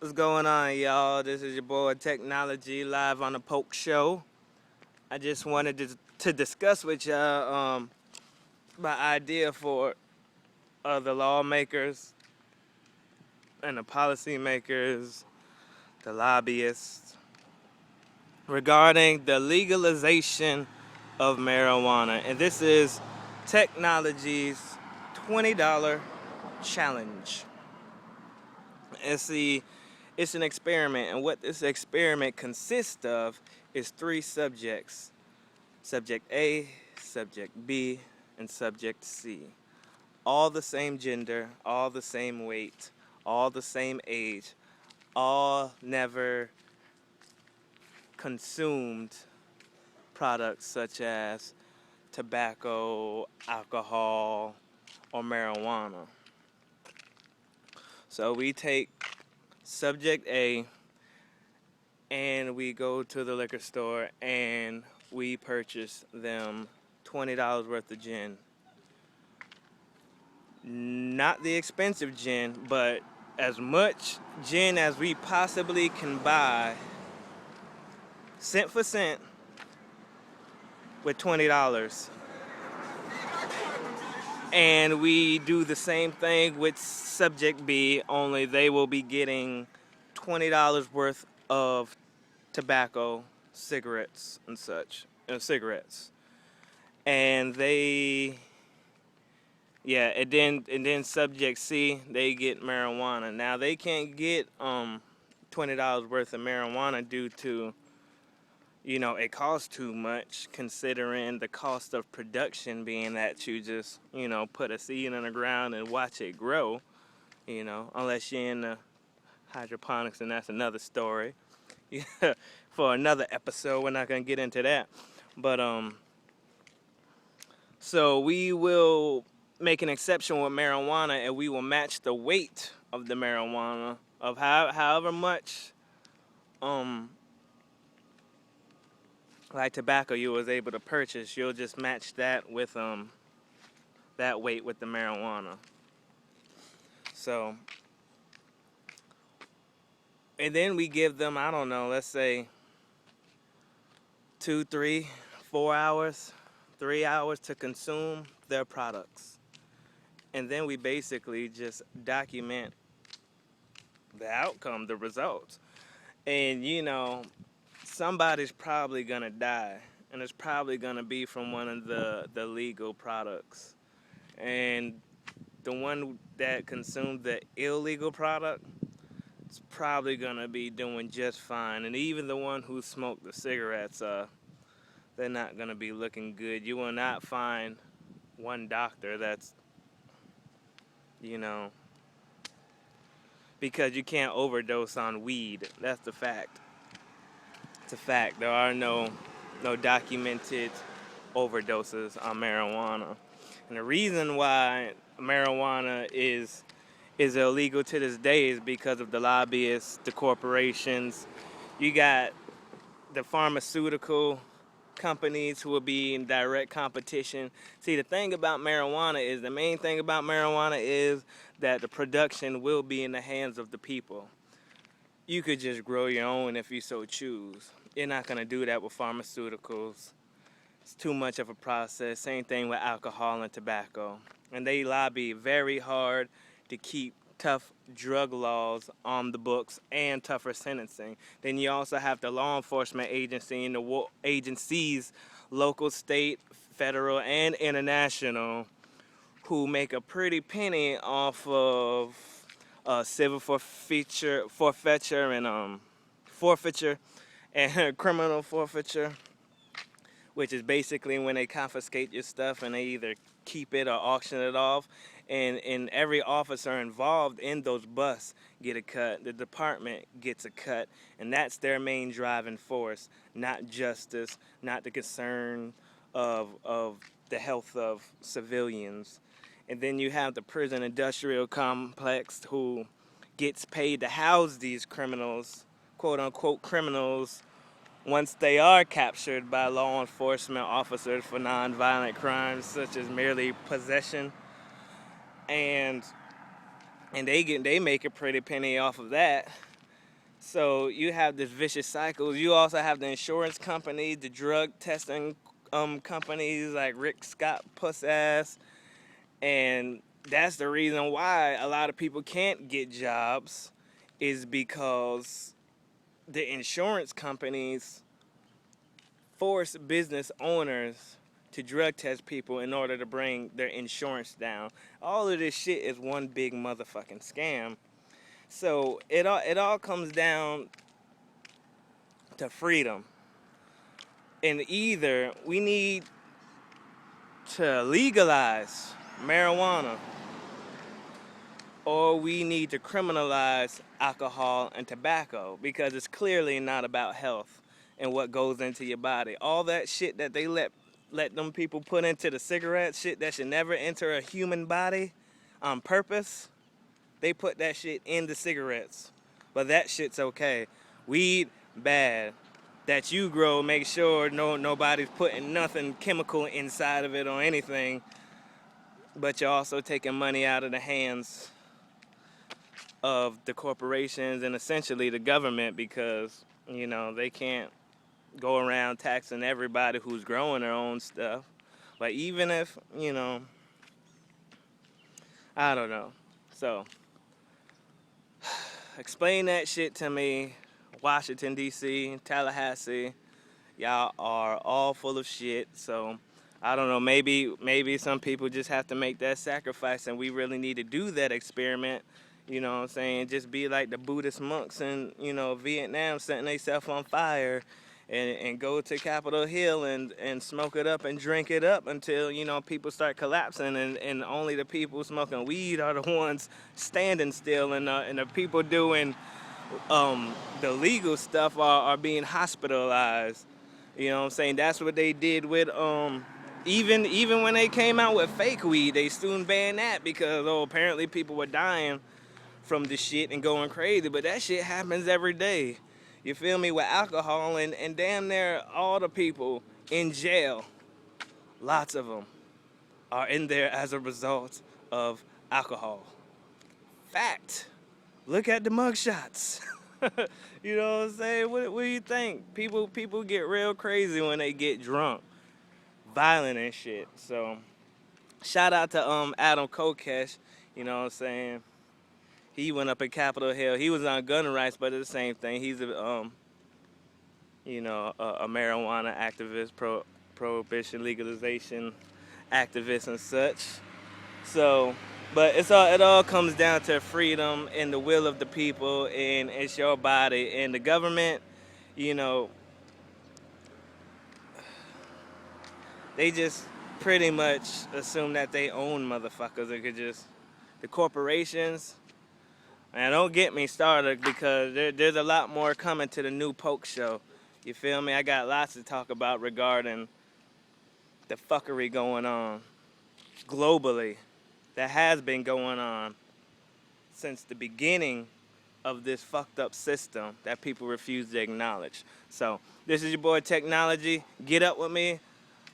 What's going on, y'all? This is your boy Technology live on the Poke Show. I just wanted to discuss with y'all my idea for the lawmakers and the policymakers, the lobbyists, regarding the legalization of marijuana. And this is Technology's $20 challenge. It's an experiment, and what this experiment consists of is 3 subjects: subject A, subject B, and subject C. All the same gender, all the same weight, all the same age, all never consumed products such as tobacco, alcohol, or marijuana. So we take subject A and we go to the liquor store and we purchase them $20 worth of gin. Not the expensive gin, but as much gin as we possibly can buy, cent for cent, with $20. And we do the same thing with subject B, only they will be getting $20 worth of tobacco, cigarettes, and such. Cigarettes. And then subject C, they get marijuana. Now they can't get $20 worth of marijuana due to, it costs too much, considering the cost of production being that you just, put a seed in the ground and watch it grow, unless you're in the hydroponics, and that's another story. For another episode, we're not going to get into that. But, so we will make an exception with marijuana, and we will match the weight of the marijuana of however much, like tobacco you was able to purchase. You'll just match that with that weight with the marijuana. So, and then we give them, I don't know, let's say 2, 3, 4 hours, 3 hours to consume their products. And then we basically just document the outcome, the results. And somebody's probably gonna die, and it's probably gonna be from one of the legal products. And the one that consumed the illegal product is probably gonna be doing just fine. And even the one who smoked the cigarettes, they're not gonna be looking good. You will not find one doctor that's, because you can't overdose on weed. That's the fact. It's a fact. There are no documented overdoses on marijuana. And the reason why marijuana is illegal to this day is because of the lobbyists, the corporations. You got the pharmaceutical companies who will be in direct competition. See, the main thing about marijuana is that the production will be in the hands of the people. You could just grow your own if you so choose. You're not going to do that with pharmaceuticals. It's too much of a process. Same thing with alcohol and tobacco. And they lobby very hard to keep tough drug laws on the books and tougher sentencing. Then you also have the law enforcement agency and the agencies, local, state, federal, and international, who make a pretty penny off of civil forfeiture and criminal forfeiture, which is basically when they confiscate your stuff and they either keep it or auction it off. And every officer involved in those busts get a cut. The department gets a cut. And that's their main driving force, not justice, not the concern of the health of civilians. And then you have the prison industrial complex, who gets paid to house these criminals, quote-unquote criminals, once they are captured by law enforcement officers for nonviolent crimes such as merely possession. And they make a pretty penny off of that. So you have this vicious cycle. You also have the insurance companies, the drug testing companies like Rick Scott puss ass, and that's the reason why a lot of people can't get jobs, is because the insurance companies force business owners to drug test people in order to bring their insurance down. All of this shit is one big motherfucking scam. So it all comes down to freedom. And either we need to legalize marijuana, or we need to criminalize alcohol and tobacco, because it's clearly not about health and what goes into your body. All that shit that they let them people put into the cigarette shit that should never enter a human body on purpose, they put that shit in the cigarettes. But that shit's okay. Weed, bad. That you grow, make sure nobody's putting nothing chemical inside of it or anything. But you're also taking money out of the hands of the corporations and essentially the government, because, they can't go around taxing everybody who's growing their own stuff. But even if, I don't know. So, explain that shit to me. Washington, D.C., Tallahassee, y'all are all full of shit. So, I don't know, maybe some people just have to make that sacrifice, and we really need to do that experiment. You know what I'm saying? Just be like the Buddhist monks in, Vietnam, setting themselves on fire, and go to Capitol Hill and smoke it up and drink it up until, people start collapsing, and only the people smoking weed are the ones standing still, and the people doing the legal stuff are being hospitalized. You know what I'm saying? That's what they did with even when they came out with fake weed, they soon banned that because apparently people were dying from the shit and going crazy. But that shit happens every day. You feel me? With alcohol, and damn near all the people in jail, lots of them are in there as a result of alcohol. Fact. Look at the mugshots. You know what I'm saying? What do you think? People get real crazy when they get drunk, violent and shit. So, shout out to Adam Kokesh. You know what I'm saying? He went up in Capitol Hill. He was on gun rights, but it's the same thing. He's a marijuana activist, prohibition, legalization activist, and such. So, but it all comes down to freedom and the will of the people, and it's your body. And the government, they just pretty much assume that they own motherfuckers. They could just, the corporations. And don't get me started, because there's a lot more coming to the new Poke show. You feel me? I got lots to talk about regarding the fuckery going on globally that has been going on since the beginning of this fucked up system that people refuse to acknowledge. So, this is your boy Technology. Get up with me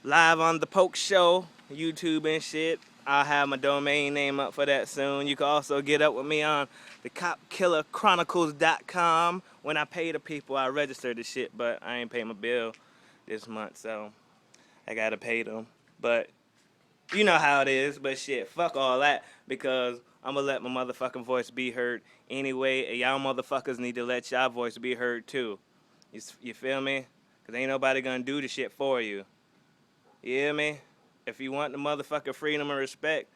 live on the Poke Show, YouTube and shit. I'll have my domain name up for that soon. You can also get up with me on the CopKillerChronicles.com. When I pay the people, I register the shit, but I ain't pay my bill this month, so I gotta pay them. But you know how it is. But shit, fuck all that, because I'm gonna let my motherfucking voice be heard anyway. And y'all motherfuckers need to let y'all voice be heard too. You feel me? Because ain't nobody gonna do the shit for you. You hear me? If you want the motherfucking freedom and respect,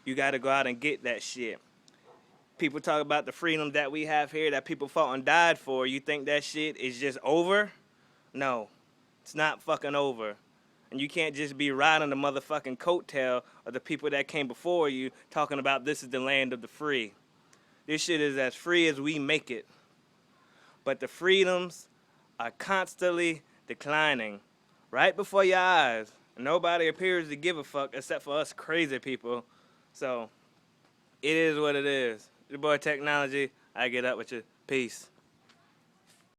you gotta go out and get that shit. People talk about the freedom that we have here that people fought and died for. You think that shit is just over? No, it's not fucking over. And you can't just be riding the motherfucking coattail of the people that came before you talking about this is the land of the free. This shit is as free as we make it. But the freedoms are constantly declining right before your eyes. Nobody appears to give a fuck except for us crazy people. So, it is what it is. Your boy Technology, I get up with you. Peace.